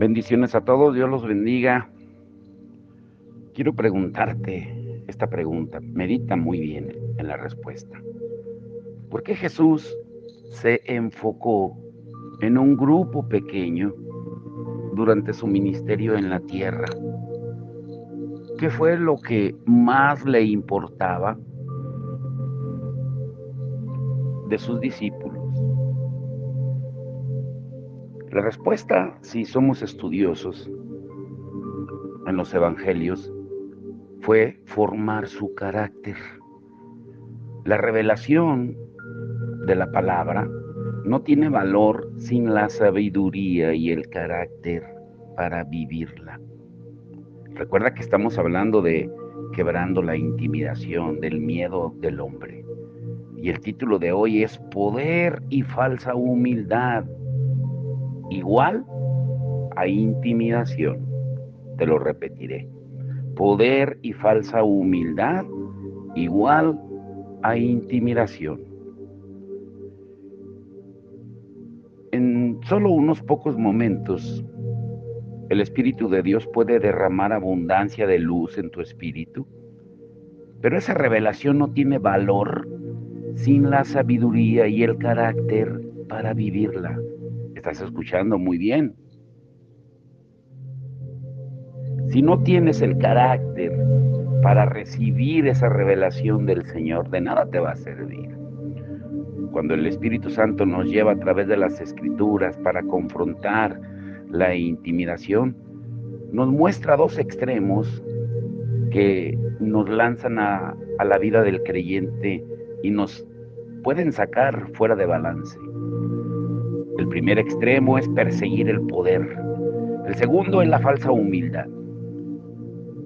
Bendiciones a todos, Dios los bendiga. Quiero preguntarte esta pregunta, medita muy bien en la respuesta. ¿Por qué Jesús se enfocó en un grupo pequeño durante su ministerio en la tierra? ¿Qué fue lo que más le importaba de sus discípulos? La respuesta, si somos estudiosos en los evangelios, fue formar su carácter. La revelación de la palabra no tiene valor sin la sabiduría y el carácter para vivirla. Recuerda que estamos hablando de quebrando la intimidación, del miedo del hombre. Y el título de hoy es Poder y falsa humildad, igual a intimidación. Te lo repetiré. Poder y falsa humildad, igual a intimidación. En solo unos pocos momentos, el Espíritu de Dios puede derramar abundancia de luz en tu espíritu, pero esa revelación no tiene valor sin la sabiduría y el carácter para vivirla. ¿Estás escuchando muy bien? Si no tienes el carácter para recibir esa revelación del Señor, de nada te va a servir. Cuando el Espíritu Santo nos lleva a través de las Escrituras para confrontar la intimidación, nos muestra dos extremos que nos lanzan a la vida del creyente y nos pueden sacar fuera de balance. El primer extremo es perseguir el poder. El segundo es la falsa humildad.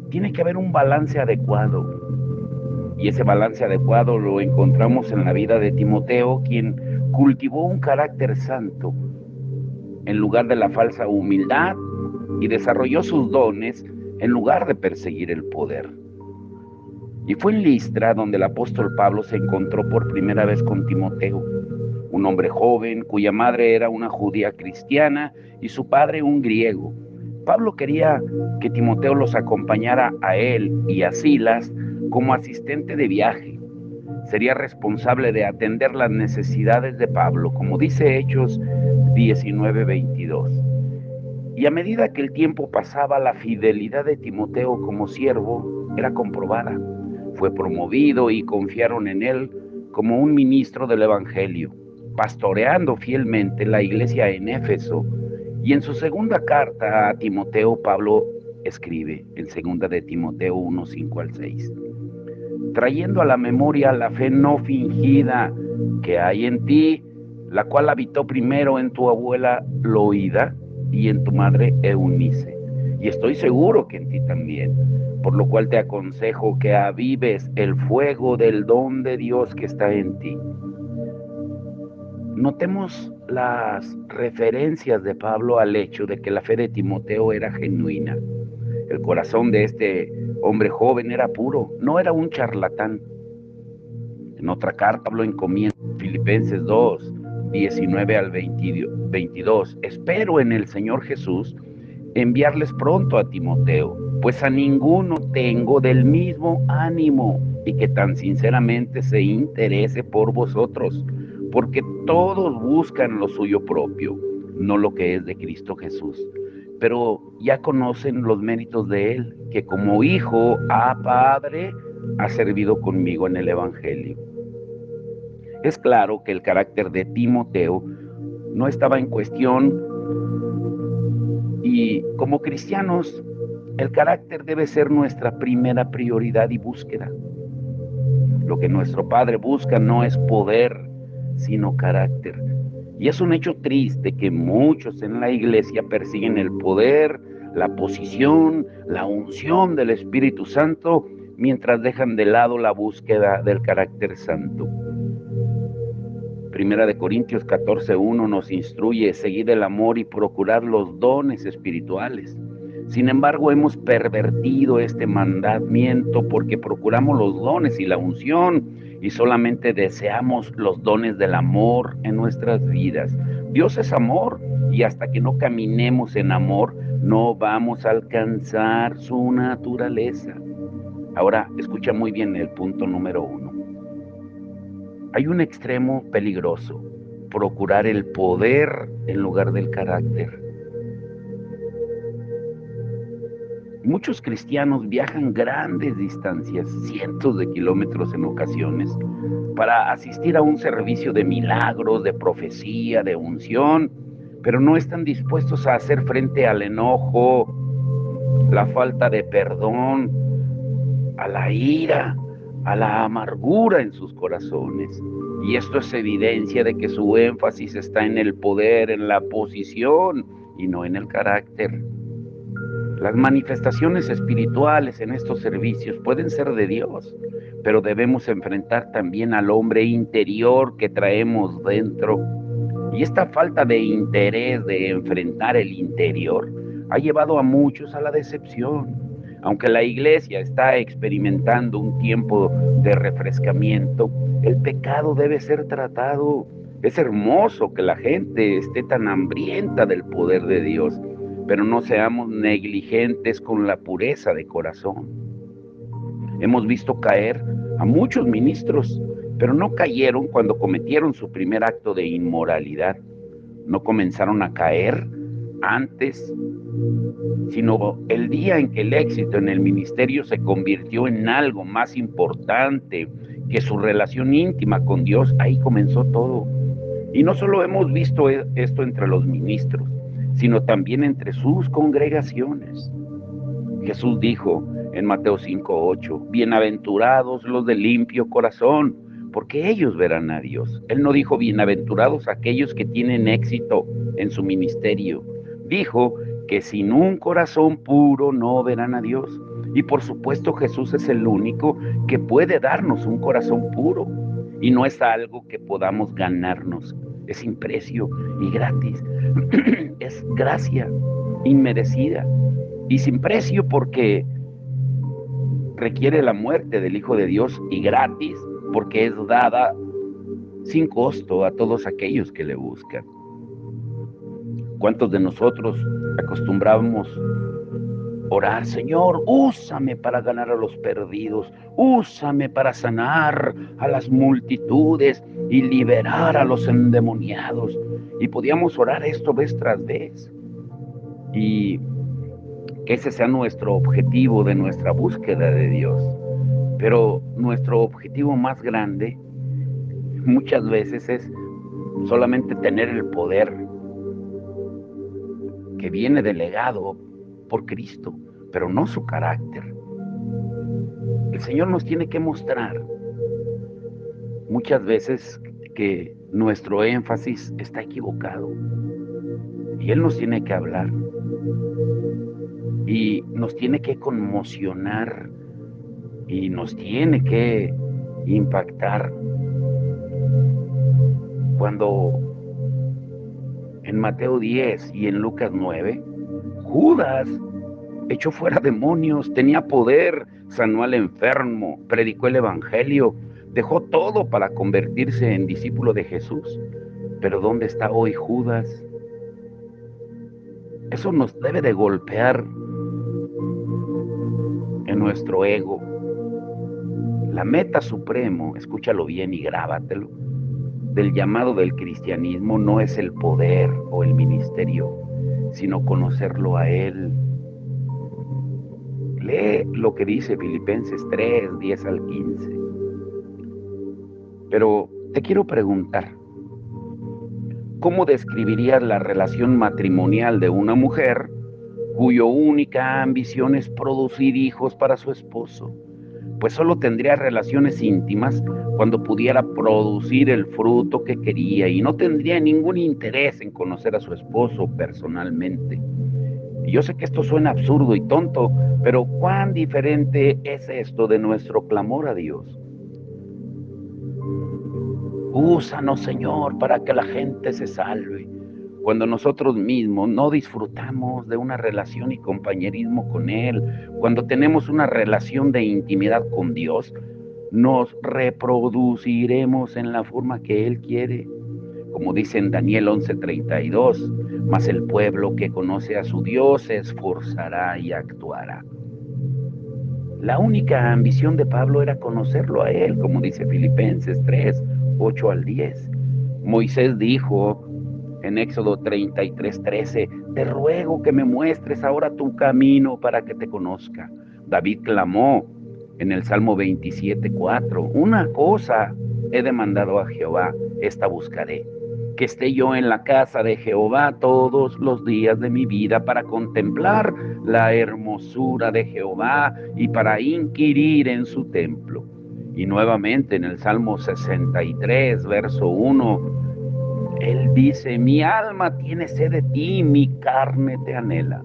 Tiene que haber un balance adecuado. Y ese balance adecuado lo encontramos en la vida de Timoteo, quien cultivó un carácter santo en lugar de la falsa humildad y desarrolló sus dones en lugar de perseguir el poder. Y fue en Listra donde el apóstol Pablo se encontró por primera vez con Timoteo, un hombre joven cuya madre era una judía cristiana y su padre un griego. Pablo quería que Timoteo los acompañara a él y a Silas como asistente de viaje. Sería responsable de atender las necesidades de Pablo, como dice Hechos 19:22. Y a medida que el tiempo pasaba, la fidelidad de Timoteo como siervo era comprobada. Fue promovido y confiaron en él como un ministro del Evangelio, pastoreando fielmente la iglesia en Éfeso. Y en su segunda carta a Timoteo, Pablo escribe, en segunda de Timoteo 1:5-6, trayendo a la memoria la fe no fingida que hay en ti, la cual habitó primero en tu abuela Loida y en tu madre Eunice, y estoy seguro que en ti también, por lo cual te aconsejo que avives el fuego del don de Dios que está en ti. Notemos las referencias de Pablo al hecho de que la fe de Timoteo era genuina. El corazón de este hombre joven era puro, no era un charlatán. En otra carta Pablo encomienda, Filipenses 2:19-22, espero en el Señor Jesús enviarles pronto a Timoteo, pues a ninguno tengo del mismo ánimo y que tan sinceramente se interese por vosotros, porque todos buscan lo suyo propio, no lo que es de Cristo Jesús. Pero ya conocen los méritos de él, que como hijo a padre ha servido conmigo en el Evangelio. Es claro que el carácter de Timoteo no estaba en cuestión y como cristianos el carácter debe ser nuestra primera prioridad y búsqueda. Lo que nuestro Padre busca no es poder, sino carácter. Y es un hecho triste que muchos en la iglesia persiguen el poder, la posición, la unción del Espíritu Santo, mientras dejan de lado la búsqueda del carácter santo. Primera de Corintios 14:1 nos instruye, seguid el amor y procurad los dones espirituales. Sin embargo, hemos pervertido este mandamiento porque procuramos los dones y la unción y solamente deseamos los dones del amor en nuestras vidas. Dios es amor y hasta que no caminemos en amor, no vamos a alcanzar su naturaleza. Ahora, escucha muy bien el punto número 1. Hay un extremo peligroso: procurar el poder en lugar del carácter. Muchos cristianos viajan grandes distancias, cientos de kilómetros en ocasiones, para asistir a un servicio de milagros, de profecía, de unción, pero no están dispuestos a hacer frente al enojo, la falta de perdón, a la ira, a la amargura en sus corazones. Y esto es evidencia de que su énfasis está en el poder, en la posición y no en el carácter. Las manifestaciones espirituales en estos servicios pueden ser de Dios, pero debemos enfrentar también al hombre interior que traemos dentro. Y esta falta de interés de enfrentar el interior ha llevado a muchos a la decepción. Aunque la iglesia está experimentando un tiempo de refrescamiento, el pecado debe ser tratado. Es hermoso que la gente esté tan hambrienta del poder de Dios, pero no seamos negligentes con la pureza de corazón. Hemos visto caer a muchos ministros, pero no cayeron cuando cometieron su primer acto de inmoralidad. No comenzaron a caer antes, sino el día en que el éxito en el ministerio se convirtió en algo más importante que su relación íntima con Dios. Ahí comenzó todo. Y no solo hemos visto esto entre los ministros, sino también entre sus congregaciones. Jesús dijo en Mateo 5:8, bienaventurados los de limpio corazón, porque ellos verán a Dios. Él no dijo bienaventurados aquellos que tienen éxito en su ministerio. Dijo que sin un corazón puro no verán a Dios. Y por supuesto Jesús es el único que puede darnos un corazón puro. Y no es algo que podamos ganarnos. Es sin precio y gratis. Es gracia inmerecida y sin precio, porque requiere la muerte del Hijo de Dios, y gratis porque es dada sin costo a todos aquellos que le buscan. ¿Cuántos de nosotros acostumbramos orar? Señor, úsame para ganar a los perdidos, úsame para sanar a las multitudes y liberar a los endemoniados. Y podíamos orar esto vez tras vez, y que ese sea nuestro objetivo de nuestra búsqueda de Dios. Pero nuestro objetivo más grande muchas veces es solamente tener el poder que viene delegado por Cristo, pero no su carácter. El Señor nos tiene que mostrar muchas veces que nuestro énfasis está equivocado, y Él nos tiene que hablar y nos tiene que conmocionar y nos tiene que impactar. Cuando en Mateo 10 y en Lucas 9, Judas echó fuera demonios, tenía poder, sanó al enfermo, predicó el evangelio, dejó todo para convertirse en discípulo de Jesús. Pero ¿dónde está hoy Judas? Eso nos debe de golpear en nuestro ego. La meta supremo, escúchalo bien y grábatelo, del llamado del cristianismo no es el poder o el ministerio, sino conocerlo a Él. Lee lo que dice Filipenses 3, 10 al 15. Pero te quiero preguntar, ¿cómo describirías la relación matrimonial de una mujer cuya única ambición es producir hijos para su esposo? Pues solo tendría relaciones íntimas cuando pudiera producir el fruto que quería, y no tendría ningún interés en conocer a su esposo personalmente. Y yo sé que esto suena absurdo y tonto, pero ¿cuán diferente es esto de nuestro clamor a Dios? Úsanos, Señor, para que la gente se salve, cuando nosotros mismos no disfrutamos de una relación y compañerismo con Él. Cuando tenemos una relación de intimidad con Dios, nos reproduciremos en la forma que Él quiere. como dice en Daniel 11:32, mas el pueblo que conoce a su Dios se esforzará y actuará. La única ambición de Pablo era conocerlo a él, como dice Filipenses 3:8-10. Moisés dijo en Éxodo 33:13, te ruego que me muestres ahora tu camino para que te conozca. David clamó en el Salmo 27:4, una cosa he demandado a Jehová, esta buscaré, que esté yo en la casa de Jehová todos los días de mi vida para contemplar la hermosura de Jehová y para inquirir en su templo. Y nuevamente en el Salmo 63:1, él dice, mi alma tiene sed de ti, mi carne te anhela.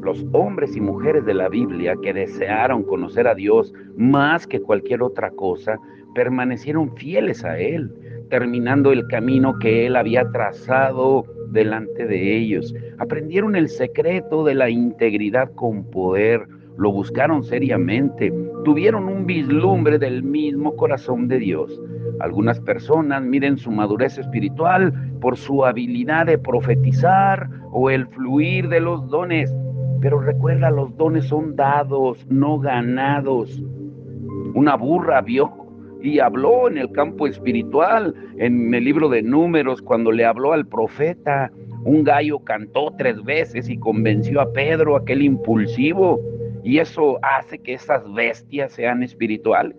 Los hombres y mujeres de la Biblia que desearon conocer a Dios más que cualquier otra cosa, permanecieron fieles a Él, terminando el camino que Él había trazado delante de ellos. Aprendieron el secreto de la integridad con poder, lo buscaron seriamente, tuvieron un vislumbre del mismo corazón de Dios. Algunas personas miden su madurez espiritual por su habilidad de profetizar o el fluir de los dones. Pero recuerda, los dones son dados, no ganados. Una burra vio y habló en el campo espiritual, en el libro de Números, cuando le habló al profeta. Un gallo cantó 3 veces y convenció a Pedro, aquel impulsivo, y eso hace que esas bestias sean espirituales.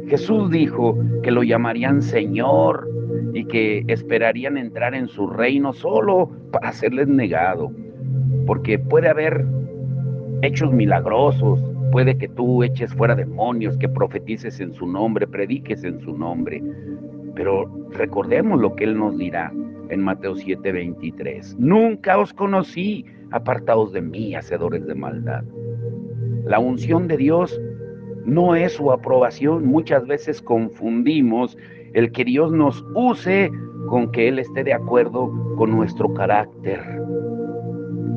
Jesús dijo que lo llamarían Señor y que esperarían entrar en su reino solo para serles negado. Porque puede haber hechos milagrosos, puede que tú eches fuera demonios, que profetices en su nombre, prediques en su nombre, pero recordemos lo que Él nos dirá en Mateo 7:23. Nunca os conocí, apartaos de mí, hacedores de maldad. La unción de Dios no es su aprobación. Muchas veces confundimos el que Dios nos use con que Él esté de acuerdo con nuestro carácter.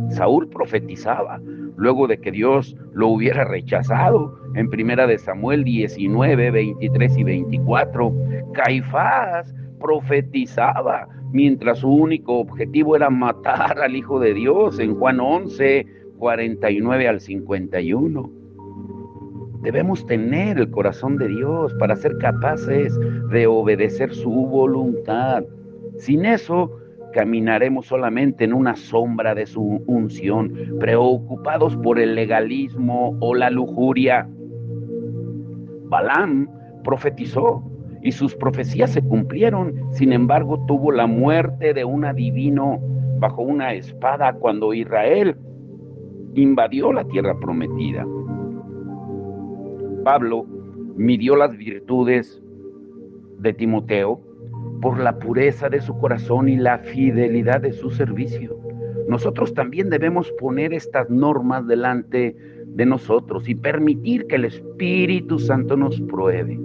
Saúl profetizaba luego de que Dios lo hubiera rechazado en 1 de Samuel 19:23-24. Caifás profetizaba mientras su único objetivo era matar al Hijo de Dios en Juan 11:49-51. Debemos tener el corazón de Dios para ser capaces de obedecer su voluntad. Sin eso, caminaremos solamente en una sombra de su unción, preocupados por el legalismo o la lujuria. Balaam profetizó y sus profecías se cumplieron. Sin embargo, tuvo la muerte de un adivino bajo una espada cuando Israel invadió la tierra prometida. Pablo midió las virtudes de Timoteo por la pureza de su corazón y la fidelidad de su servicio. Nosotros también debemos poner estas normas delante de nosotros y permitir que el Espíritu Santo nos pruebe.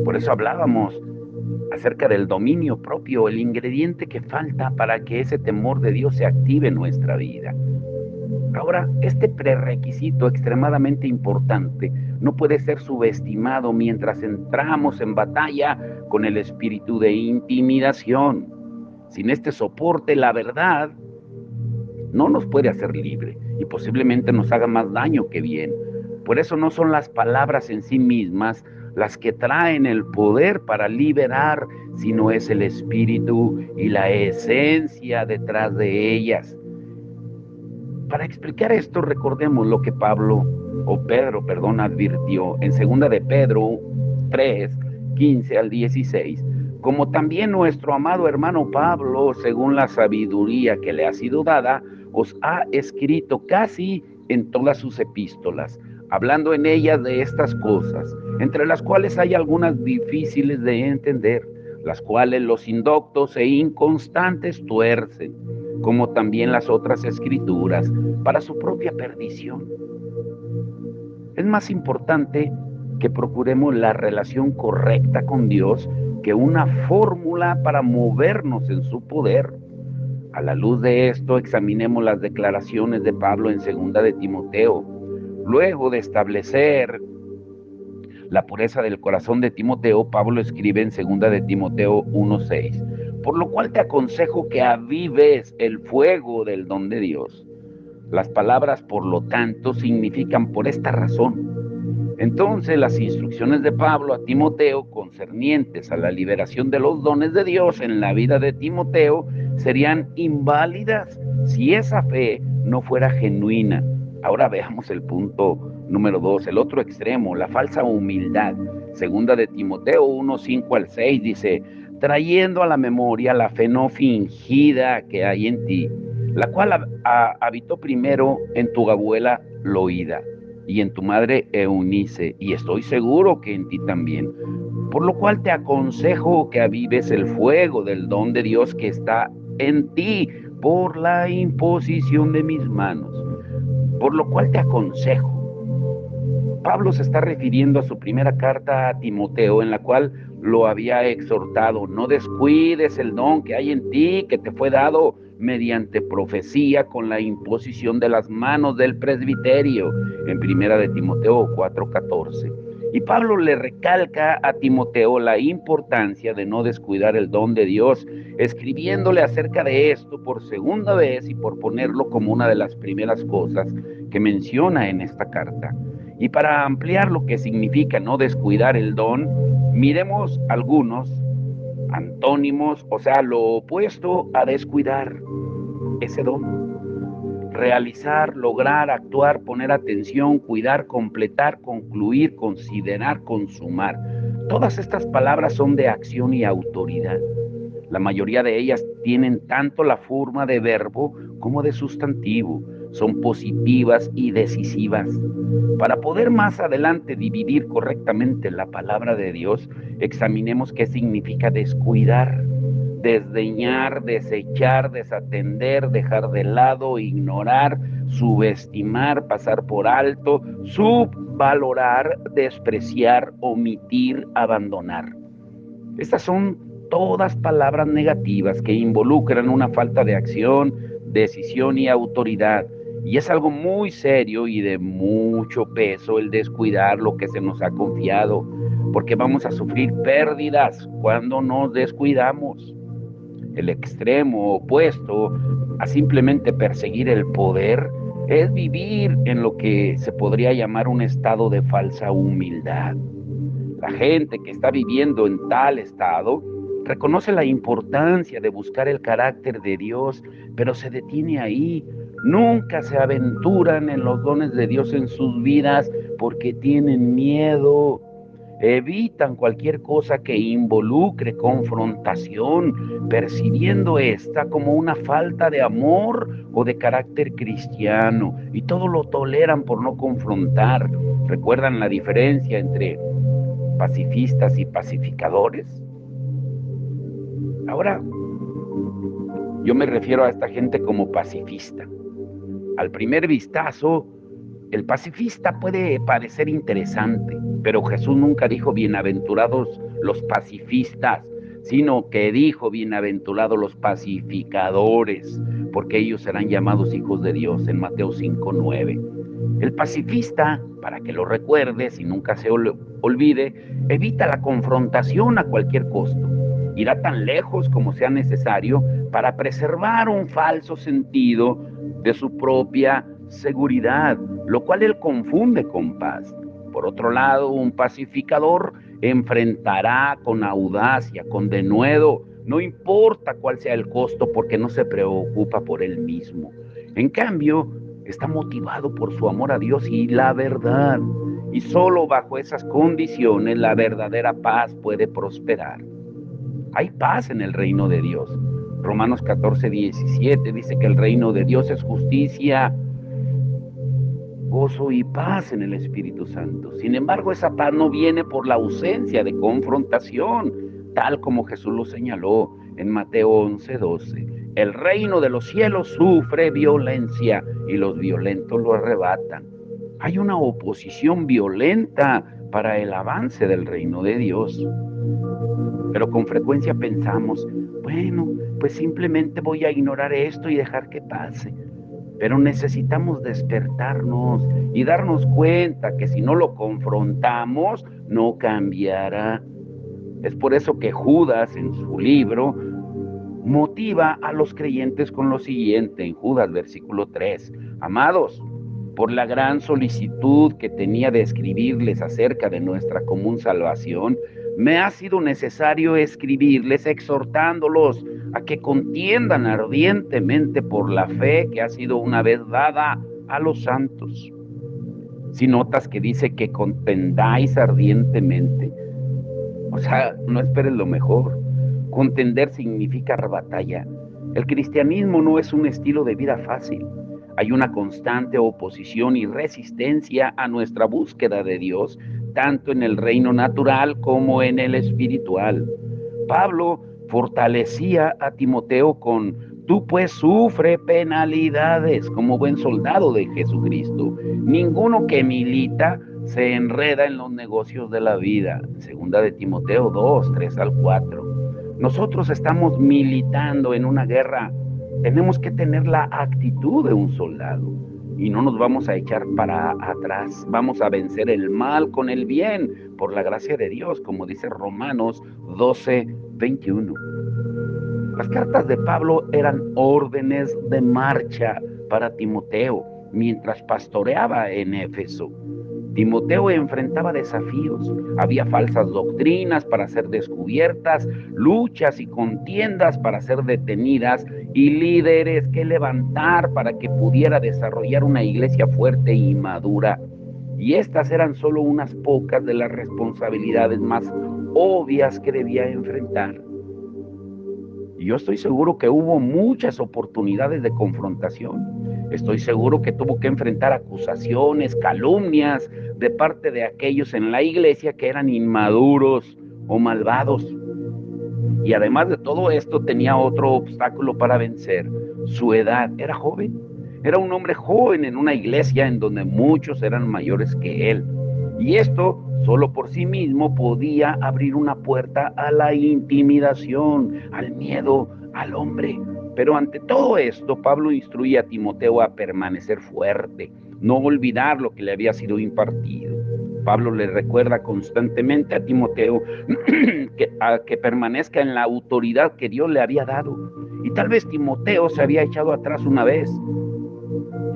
Por eso hablábamos acerca del dominio propio, el ingrediente que falta para que ese temor de Dios se active en nuestra vida. Ahora, este prerequisito extremadamente importante no puede ser subestimado mientras entramos en batalla con el espíritu de intimidación. Sin este soporte, la verdad no nos puede hacer libre y posiblemente nos haga más daño que bien. Por eso no son las palabras en sí mismas las que traen el poder para liberar, sino es el espíritu y la esencia detrás de ellas. Para explicar esto, recordemos lo que Pedro advirtió en 2 de Pedro 3:15-16, como también nuestro amado hermano Pablo, según la sabiduría que le ha sido dada, os ha escrito casi en todas sus epístolas, hablando en ellas de estas cosas, entre las cuales hay algunas difíciles de entender, las cuales los indoctos e inconstantes tuercen, como también las otras escrituras, para su propia perdición. Es más importante que procuremos la relación correcta con Dios que una fórmula para movernos en su poder. A la luz de esto, examinemos las declaraciones de Pablo en 2 de Timoteo. Luego de establecer la pureza del corazón de Timoteo, Pablo escribe en 2 de Timoteo 1:6, por lo cual te aconsejo que avives el fuego del don de Dios. Las palabras, por lo tanto, significan por esta razón. Entonces, las instrucciones de Pablo a Timoteo concernientes a la liberación de los dones de Dios en la vida de Timoteo serían inválidas si esa fe no fuera genuina. Ahora veamos el punto número 2, el otro extremo, la falsa humildad. 2 de Timoteo 1:5-6 dice, trayendo a la memoria la fe no fingida que hay en ti, la cual habitó primero en tu abuela Loida y en tu madre Eunice, y estoy seguro que en ti también. Por lo cual te aconsejo que avives el fuego del don de Dios que está en ti por la imposición de mis manos. Por lo cual te aconsejo. Pablo se está refiriendo a su primera carta a Timoteo, en la cual lo había exhortado, no descuides el don que hay en ti, que te fue dado mediante profecía con la imposición de las manos del presbiterio, en 1 de Timoteo 4:14. Y Pablo le recalca a Timoteo la importancia de no descuidar el don de Dios, escribiéndole acerca de esto por segunda vez y por ponerlo como una de las primeras cosas que menciona en esta carta. Y para ampliar lo que significa no descuidar el don, miremos algunos antónimos, o sea, lo opuesto a descuidar ese don. Realizar, lograr, actuar, poner atención, cuidar, completar, concluir, considerar, consumar. Todas estas palabras son de acción y autoridad. La mayoría de ellas tienen tanto la forma de verbo como de sustantivo. Son positivas y decisivas. Para poder más adelante dividir correctamente la palabra de Dios, examinemos qué significa descuidar, desdeñar, desechar, desatender, dejar de lado, ignorar, subestimar, pasar por alto, subvalorar, despreciar, omitir, abandonar. Estas son todas palabras negativas que involucran una falta de acción, decisión y autoridad. Y es algo muy serio y de mucho peso el descuidar lo que se nos ha confiado, porque vamos a sufrir pérdidas cuando nos descuidamos. El extremo opuesto a simplemente perseguir el poder es vivir en lo que se podría llamar un estado de falsa humildad. La gente que está viviendo en tal estado reconoce la importancia de buscar el carácter de Dios, pero se detiene ahí. Nunca se aventuran en los dones de Dios en sus vidas porque tienen miedo. Evitan cualquier cosa que involucre confrontación, percibiendo esta como una falta de amor o de carácter cristiano, y todo lo toleran por no confrontar. ¿Recuerdan la diferencia entre pacifistas y pacificadores? Ahora, yo me refiero a esta gente como pacifista. Al primer vistazo, el pacifista puede parecer interesante, pero Jesús nunca dijo bienaventurados los pacifistas, sino que dijo bienaventurados los pacificadores, porque ellos serán llamados hijos de Dios, en Mateo 5:9. El pacifista, para que lo recuerdes y nunca se olvide, evita la confrontación a cualquier costo. Irá tan lejos como sea necesario para preservar un falso sentido de su propia seguridad, lo cual él confunde con paz. Por otro lado, un pacificador enfrentará con audacia, con denuedo, no importa cuál sea el costo, porque no se preocupa por él mismo. En cambio, está motivado por su amor a Dios y la verdad. Y solo bajo esas condiciones la verdadera paz puede prosperar. Hay paz en el reino de Dios. Romanos 14:17 dice que el reino de Dios es justicia, gozo y paz en el Espíritu Santo. Sin embargo, esa paz no viene por la ausencia de confrontación, tal como Jesús lo señaló en Mateo 11:12. El reino de los cielos sufre violencia y los violentos lo arrebatan. Hay una oposición violenta para el avance del reino de Dios. Pero con frecuencia pensamos, bueno, pues simplemente voy a ignorar esto y dejar que pase. Pero necesitamos despertarnos y darnos cuenta que si no lo confrontamos, no cambiará. Es por eso que Judas en su libro motiva a los creyentes con lo siguiente, en Judas versículo 3: amados, por la gran solicitud que tenía de escribirles acerca de nuestra común salvación, me ha sido necesario escribirles exhortándolos a que contiendan ardientemente por la fe que ha sido una vez dada a los santos. Si notas que dice que contendáis ardientemente, o sea, no esperes lo mejor. Contender significa batalla. El cristianismo no es un estilo de vida fácil. Hay una constante oposición y resistencia a nuestra búsqueda de Dios, tanto en el reino natural como en el espiritual. Pablo fortalecía a Timoteo con: tú pues sufre penalidades como buen soldado de Jesucristo. Ninguno que milita se enreda en los negocios de la vida. Segunda de Timoteo 2, 3 al 4. Nosotros estamos militando en una guerra. Tenemos que tener la actitud de un soldado y no nos vamos a echar para atrás. Vamos a vencer el mal con el bien por la gracia de Dios, como dice Romanos 12, 21. Las cartas de Pablo eran órdenes de marcha para Timoteo mientras pastoreaba en Éfeso. Timoteo enfrentaba desafíos, había falsas doctrinas para ser descubiertas, luchas y contiendas para ser detenidas y líderes que levantar para que pudiera desarrollar una iglesia fuerte y madura. Y estas eran solo unas pocas de las responsabilidades más obvias que debía enfrentar. Y yo estoy seguro que hubo muchas oportunidades de confrontación. Estoy seguro que tuvo que enfrentar acusaciones, calumnias de parte de aquellos en la iglesia que eran inmaduros o malvados. Y además de todo esto tenía otro obstáculo para vencer: su edad. Era joven. Era un hombre joven en una iglesia en donde muchos eran mayores que él. Y esto solo por sí mismo podía abrir una puerta a la intimidación, al miedo al hombre. Pero ante todo esto, Pablo instruía a Timoteo a permanecer fuerte, no olvidar lo que le había sido impartido. Pablo le recuerda constantemente a Timoteo que permanezca en la autoridad que Dios le había dado. Y tal vez Timoteo se había echado atrás una vez.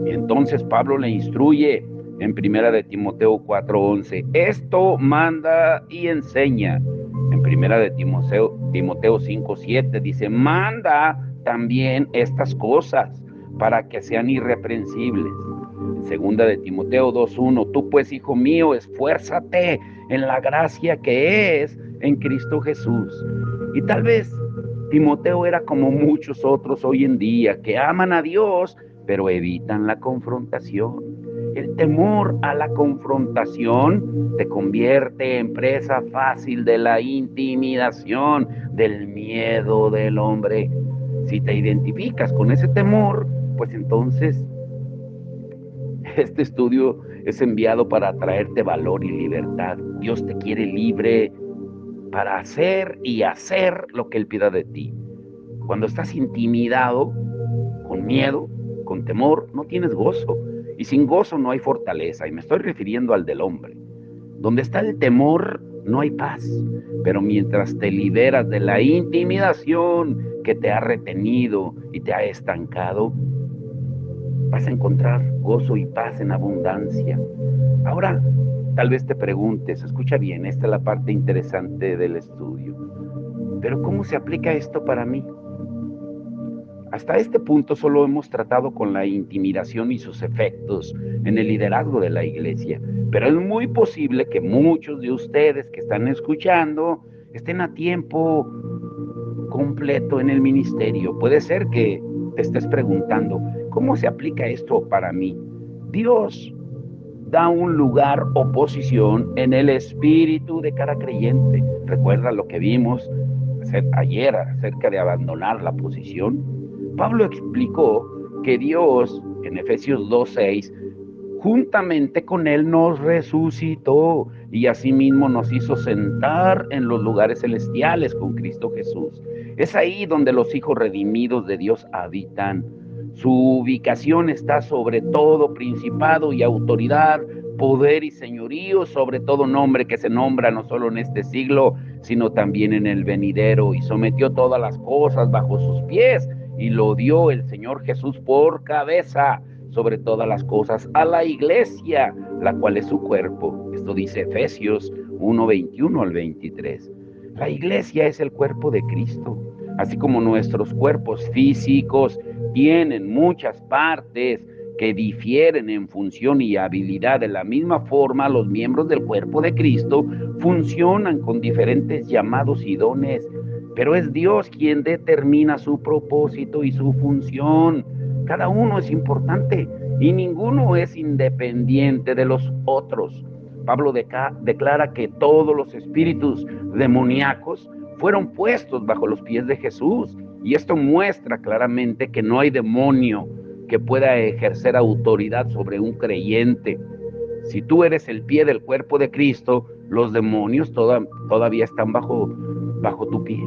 Y entonces Pablo le instruye en primera de Timoteo 4:11. Esto manda y enseña. En primera de Timoteo 5:7 dice: manda también estas cosas para que sean irreprensibles. En segunda de Timoteo 2:1, tú pues, hijo mío, esfuérzate en la gracia que es en Cristo Jesús. Y tal vez Timoteo era como muchos otros hoy en día que aman a Dios, pero evitan la confrontación. El temor a la confrontación te convierte en presa fácil de la intimidación, del miedo del hombre. Si te identificas con ese temor, pues entonces este estudio es enviado para traerte valor y libertad. Dios te quiere libre para hacer y hacer lo que Él pida de ti. Cuando estás intimidado, con miedo, con temor, no tienes gozo. Y sin gozo no hay fortaleza. Y me estoy refiriendo al del hombre. Donde está el temor, no hay paz. Pero mientras te liberas de la intimidación que te ha retenido y te ha estancado, vas a encontrar gozo y paz en abundancia. Ahora, tal vez te preguntes, escucha bien, esta es la parte interesante del estudio. Pero ¿cómo se aplica esto para mí? Hasta este punto solo hemos tratado con la intimidación y sus efectos en el liderazgo de la iglesia, pero es muy posible que muchos de ustedes que están escuchando estén a tiempo completo en el ministerio. Puede ser que te estés preguntando, ¿cómo se aplica esto para mí? Dios da un lugar o posición en el espíritu de cada creyente. ¿Recuerda lo que vimos ayer acerca de abandonar la posición? Pablo explicó que Dios, en Efesios 2:6, juntamente con Él nos resucitó y asimismo nos hizo sentar en los lugares celestiales con Cristo Jesús. Es ahí donde los hijos redimidos de Dios habitan. Su ubicación está sobre todo principado y autoridad, poder y señorío sobre todo nombre que se nombra no solo en este siglo, sino también en el venidero, y sometió todas las cosas bajo sus pies, y lo dio el Señor Jesús por cabeza sobre todas las cosas a la iglesia, la cual es su cuerpo. Esto dice Efesios 1:21 al 23. La iglesia es el cuerpo de Cristo, así como nuestros cuerpos físicos tienen muchas partes que difieren en función y habilidad. De la misma forma, los miembros del cuerpo de Cristo funcionan con diferentes llamados y dones, pero es Dios quien determina su propósito y su función. Cada uno es importante y ninguno es independiente de los otros. Pablo declara que todos los espíritus demoníacos fueron puestos bajo los pies de Jesús, y esto muestra claramente que no hay demonio que pueda ejercer autoridad sobre un creyente. Si tú eres el pie del cuerpo de Cristo, los demonios todavía están bajo tu pie.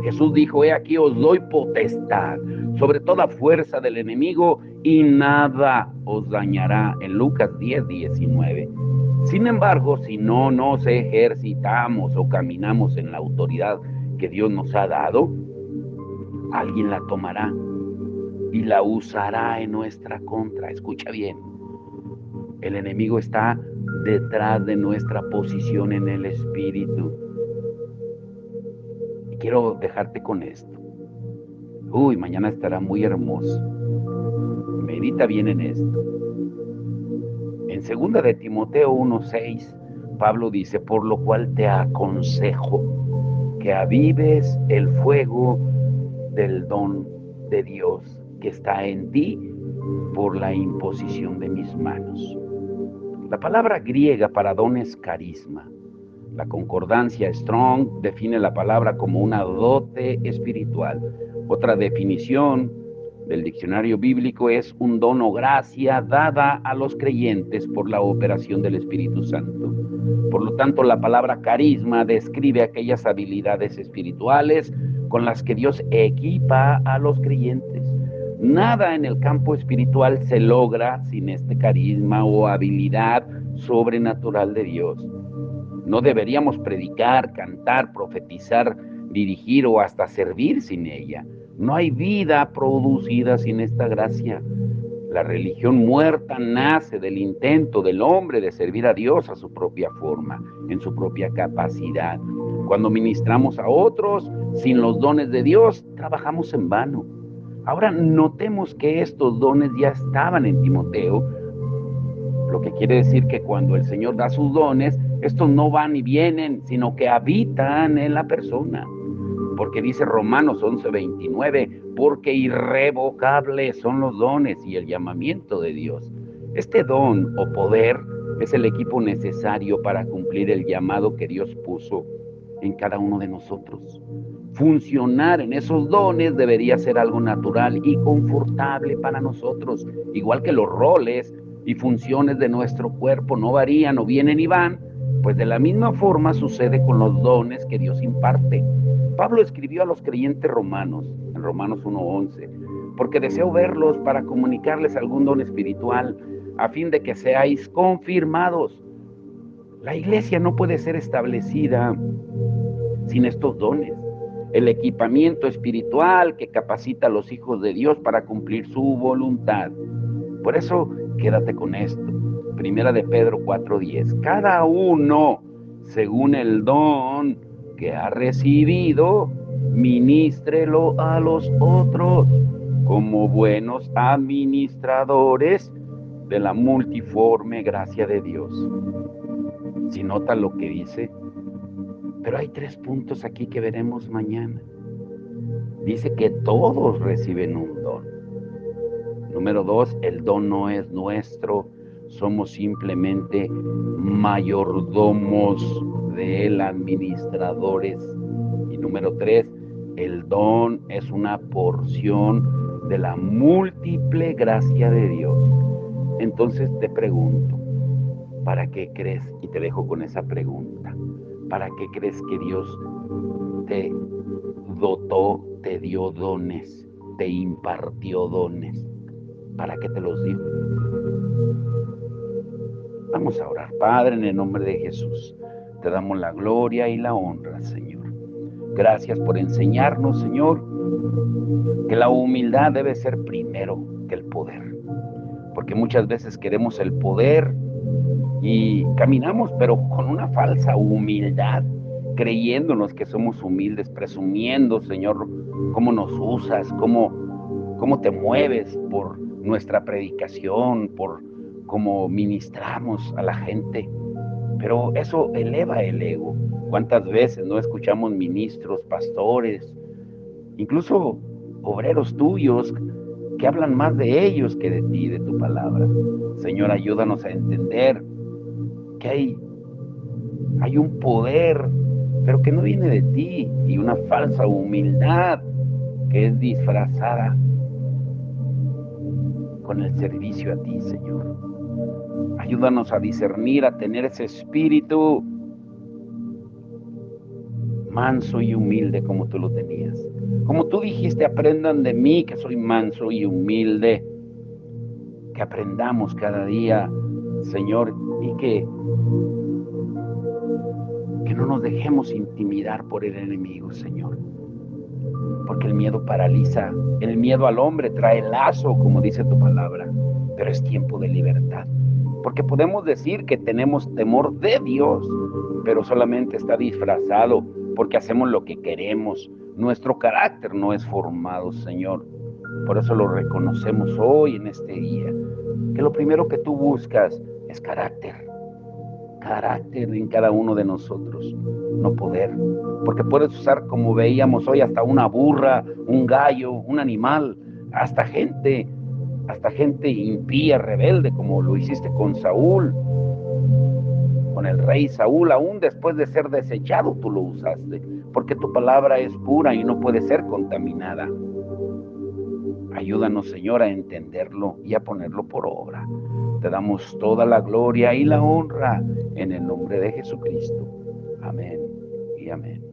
Jesús dijo: he aquí os doy potestad sobre toda fuerza del enemigo y nada os dañará, en Lucas 10:19. Sin embargo, si no nos ejercitamos o caminamos en la autoridad que Dios nos ha dado, alguien la tomará y la usará en nuestra contra. Escucha bien, el enemigo está detrás de nuestra posición en el espíritu. Y quiero dejarte con esto. Mañana estará muy hermoso. Medita bien en esto. En 2 de Timoteo 1:6, Pablo dice: por lo cual te aconsejo que avives el fuego del don de Dios que está en ti por la imposición de mis manos. La palabra griega para don es carisma. La concordancia Strong define la palabra como una dote espiritual. Otra definición del diccionario bíblico es un don o gracia dada a los creyentes por la operación del Espíritu Santo. Por lo tanto, la palabra carisma describe aquellas habilidades espirituales con las que Dios equipa a los creyentes. Nada en el campo espiritual se logra sin este carisma o habilidad sobrenatural de Dios. No deberíamos predicar, cantar, profetizar, dirigir o hasta servir sin ella. No hay vida producida sin esta gracia. La religión muerta nace del intento del hombre de servir a Dios a su propia forma, en su propia capacidad. Cuando ministramos a otros sin los dones de Dios, trabajamos en vano. Ahora notemos que estos dones ya estaban en Timoteo, lo que quiere decir que cuando el Señor da sus dones, estos no van y vienen, sino que habitan en la persona. Porque dice Romanos 11:29, porque irrevocables son los dones y el llamamiento de Dios. Este don o poder es el equipo necesario para cumplir el llamado que Dios puso en cada uno de nosotros. Funcionar en esos dones debería ser algo natural y confortable para nosotros, igual que los roles y funciones de nuestro cuerpo no varían o vienen y van, pues de la misma forma sucede con los dones que Dios imparte. Pablo escribió a los creyentes romanos, en Romanos 1:11, porque deseo verlos para comunicarles algún don espiritual, a fin de que seáis confirmados. La iglesia no puede ser establecida sin estos dones. El equipamiento espiritual que capacita a los hijos de Dios para cumplir su voluntad. Por eso, quédate con esto. Primera de Pedro 4:10. Cada uno, según el don que ha recibido, ministrelo a los otros como buenos administradores de la multiforme gracia de Dios. Si nota lo que dice, pero hay 3 puntos aquí que veremos mañana. Dice que todos reciben un don. Número 2, el don no es nuestro, somos simplemente mayordomos de él, administradores. Y número 3, el don es una porción de la múltiple gracia de Dios. Entonces te pregunto, ¿para qué crees? Y te dejo con esa pregunta. ¿Para qué crees que Dios te dotó, te dio dones, te impartió dones? ¿Para qué te los dio? Vamos a orar. Padre, en el nombre de Jesús, te damos la gloria y la honra, Señor. Gracias por enseñarnos, Señor, que la humildad debe ser primero que el poder. Porque muchas veces queremos el poder y caminamos, pero con una falsa humildad, creyéndonos que somos humildes, presumiendo, Señor, cómo nos usas, cómo te mueves por nuestra predicación, por cómo ministramos a la gente. Pero eso eleva el ego. ¿Cuántas veces no escuchamos ministros, pastores, incluso obreros tuyos que hablan más de ellos que de ti, de tu palabra? Señor, ayúdanos a entender que hay un poder, pero que no viene de ti, y una falsa humildad que es disfrazada con el servicio a ti, Señor. Ayúdanos a discernir, a tener ese espíritu manso y humilde como tú lo tenías. Como tú dijiste, aprendan de mí que soy manso y humilde. Que aprendamos cada día, Señor, y que no nos dejemos intimidar por el enemigo, Señor. Porque el miedo paraliza, el miedo al hombre trae lazo, como dice tu palabra, pero es tiempo de libertad. Porque podemos decir que tenemos temor de Dios, pero solamente está disfrazado porque hacemos lo que queremos. Nuestro carácter no es formado, Señor. Por eso lo reconocemos hoy en este día, que lo primero que tú buscas es carácter en cada uno de nosotros, no poder. Porque puedes usar, como veíamos hoy, hasta una burra, un gallo, un animal, hasta gente impía, rebelde, como lo hiciste con Saúl, con el rey Saúl. Aún después de ser desechado, tú lo usaste, porque tu palabra es pura y no puede ser contaminada. Ayúdanos, Señor, a entenderlo y a ponerlo por obra. Te damos toda la gloria y la honra en el nombre de Jesucristo. Amén y amén.